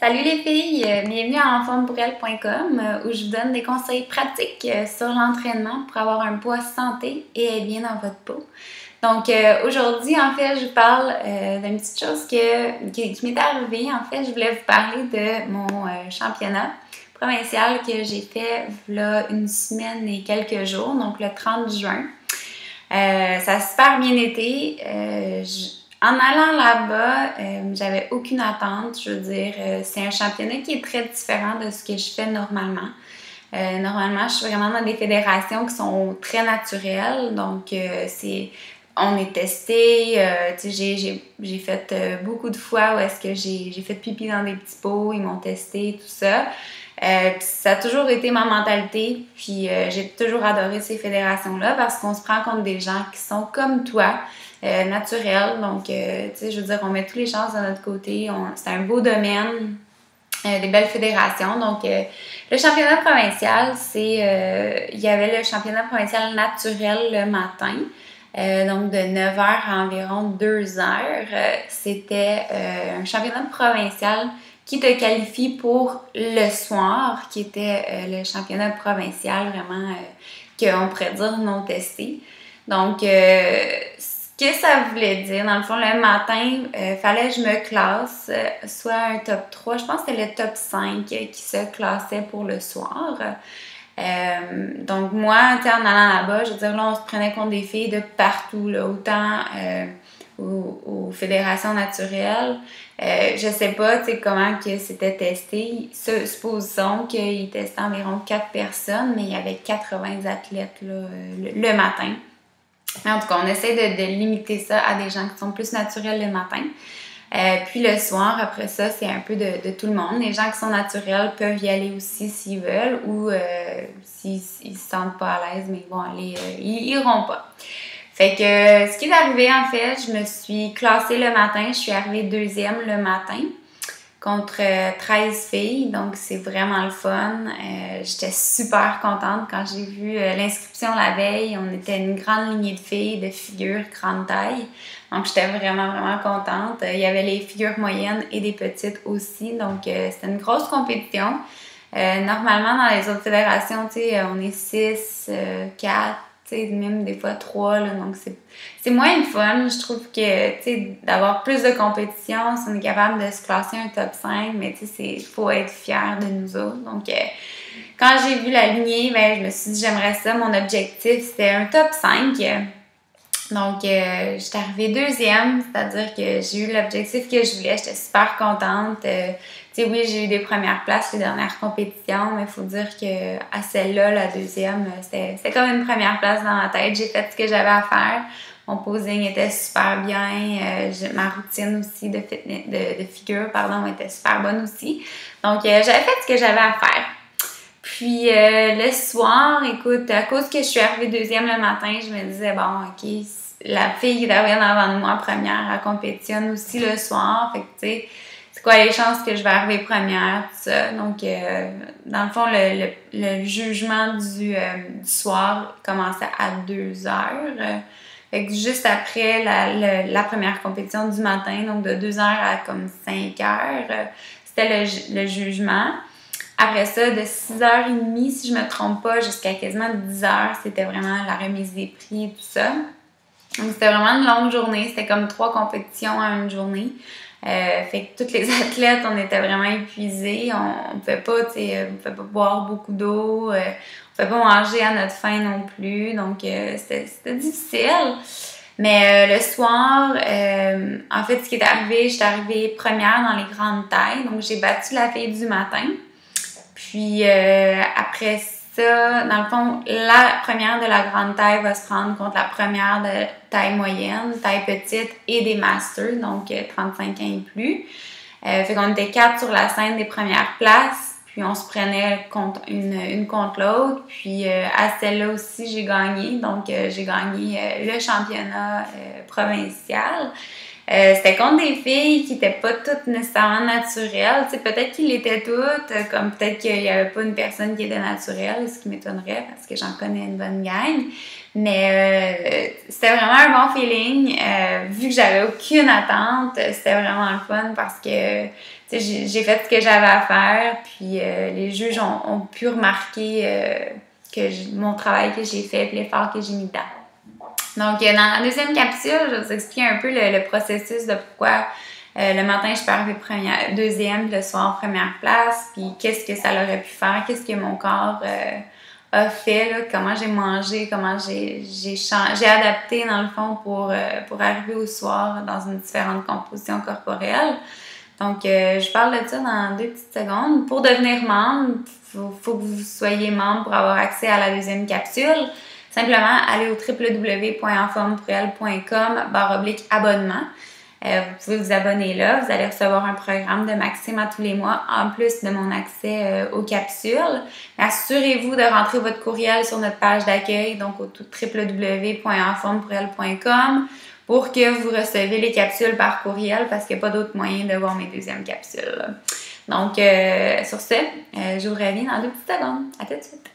Salut les filles, bienvenue à enformepourelle.com où je vous donne des conseils pratiques sur l'entraînement pour avoir un poids santé et être bien dans votre peau. Donc aujourd'hui, en fait, je vous parle d'une petite chose qui m'est arrivée. En fait, je voulais vous parler de mon championnat provincial que j'ai fait là une semaine et quelques jours, donc le 30 juin. Ça a super bien été. En allant là-bas, j'avais aucune attente. Je veux dire, c'est un championnat qui est très différent de ce que je fais normalement. Normalement, je suis vraiment dans des fédérations qui sont très naturelles. Donc, on est testé. J'ai fait beaucoup de fois où est-ce que j'ai fait pipi dans des petits pots. Ils m'ont testé, tout ça. Ça a toujours été ma mentalité. Puis, j'ai toujours adoré ces fédérations-là parce qu'on se prend compte des gens qui sont comme toi. Naturel. Donc, tu sais, je veux dire, on met toutes les chances de notre côté. C'est un beau domaine, des belles fédérations. Donc, le championnat provincial, il y avait le championnat provincial naturel le matin. Donc, de 9h à environ 2h. C'était un championnat provincial qui te qualifie pour le soir, qui était le championnat provincial vraiment qu'on pourrait dire non testé. Donc, ce que ça voulait dire, dans le fond, le matin, fallait que je me classe, soit un top 3, je pense que c'était le top 5 qui se classait pour le soir. Donc moi, tu sais, en allant là-bas, je veux dire, là, on se prenait compte des filles de partout, là, autant aux fédérations naturelles. Je sais pas, tu sais, comment que c'était testé. Supposons qu'ils testaient environ 4 personnes, mais il y avait 80 athlètes là, le matin. Mais en tout cas, on essaie de limiter ça à des gens qui sont plus naturels le matin. Puis le soir, après ça, c'est un peu de tout le monde. Les gens qui sont naturels peuvent y aller aussi s'ils veulent ou s'ils se sentent pas à l'aise, mais ils vont aller, ils iront pas. Fait que ce qui est arrivé, en fait, je me suis classée le matin. Je suis arrivée deuxième le matin contre 13 filles, donc c'est vraiment le fun. J'étais super contente quand j'ai vu l'inscription la veille. On était une grande lignée de filles, de figures, grande taille. Donc j'étais vraiment, vraiment contente. Il y avait les figures moyennes et des petites aussi, donc c'était une grosse compétition. Normalement, dans les autres fédérations, tu sais, on est 6, 4, tu sais, même des fois 3, là, donc c'est moins le fun. Je trouve que, tu sais, d'avoir plus de compétition, si on est capable de se classer un top 5, mais tu sais, il faut être fier de nous autres. Donc, quand j'ai vu la lignée, ben, je me suis dit, j'aimerais ça. Mon objectif, c'était un top 5. Donc, j'étais arrivée deuxième, c'est-à-dire que j'ai eu l'objectif que je voulais. J'étais super contente. Tu sais, oui, j'ai eu des premières places les dernières compétitions, mais il faut dire qu'à celle-là, la deuxième, c'était comme une première place dans ma tête. J'ai fait ce que j'avais à faire. Mon posing était super bien. Ma routine aussi de figure, était super bonne aussi. Donc, j'avais fait ce que j'avais à faire. Puis le soir, écoute, à cause que je suis arrivée deuxième le matin, je me disais, bon, OK, la fille qui est arrivée en avant de moi première, elle compétitionne aussi le soir. Fait que, tu sais, c'est quoi les chances que je vais arriver première, tout ça. Donc, dans le fond, le jugement du soir commençait à 2h. Fait que juste après la première compétition du matin, donc de 2h à comme 5h, c'était le jugement. Après ça, de 6h30, si je me trompe pas, jusqu'à quasiment 10h, c'était vraiment la remise des prix et tout ça. Donc, c'était vraiment une longue journée. C'était comme 3 compétitions en une journée. Fait que toutes les athlètes, on était vraiment épuisés. On pouvait pas, tu sais, on pouvait pas boire beaucoup d'eau. On pouvait pas manger à notre faim non plus. Donc, c'était difficile. Mais le soir, en fait, ce qui est arrivé, j'étais arrivée première dans les grandes tailles. Donc, j'ai battu la fille du matin. Puis après ça, dans le fond, la première de la grande taille va se prendre contre la première de taille moyenne, taille petite et des masters, donc 35 ans et plus. Fait qu'on était 4 sur la scène des premières places, puis on se prenait contre une contre l'autre. Puis à celle-là aussi, j'ai gagné, donc j'ai gagné le championnat provincial. C'était contre des filles qui n'étaient pas toutes nécessairement naturelles. T'sais, peut-être qu'ils l'étaient toutes, comme peut-être qu'il n'y avait pas une personne qui était naturelle, ce qui m'étonnerait parce que j'en connais une bonne gang. Mais c'était vraiment un bon feeling. Vu que j'avais aucune attente, c'était vraiment le fun parce que j'ai fait ce que j'avais à faire. Puis les juges ont pu remarquer mon travail que j'ai fait et l'effort que j'ai mis dedans. Donc, dans la deuxième capsule, je vais vous expliquer un peu le processus de pourquoi le matin, je peux arriver deuxième, puis le soir, première place, puis qu'est-ce que ça aurait pu faire, qu'est-ce que mon corps a fait, là, comment j'ai mangé, comment j'ai adapté, dans le fond, pour arriver au soir dans une différente composition corporelle. Donc, je parle de ça dans 2 petites secondes. Pour devenir membre, faut que vous soyez membre pour avoir accès à la deuxième capsule. Simplement, allez au www.enformepourelle.com/abonnement. Vous pouvez vous abonner là. Vous allez recevoir un programme de Maxime à tous les mois, en plus de mon accès aux capsules. Assurez-vous de rentrer votre courriel sur notre page d'accueil, donc au www.enformepourelle.com, pour que vous receviez les capsules par courriel, parce qu'il n'y a pas d'autre moyen de voir mes deuxièmes capsules. Donc, sur ce, je vous reviens dans 2 petites secondes. À tout de suite!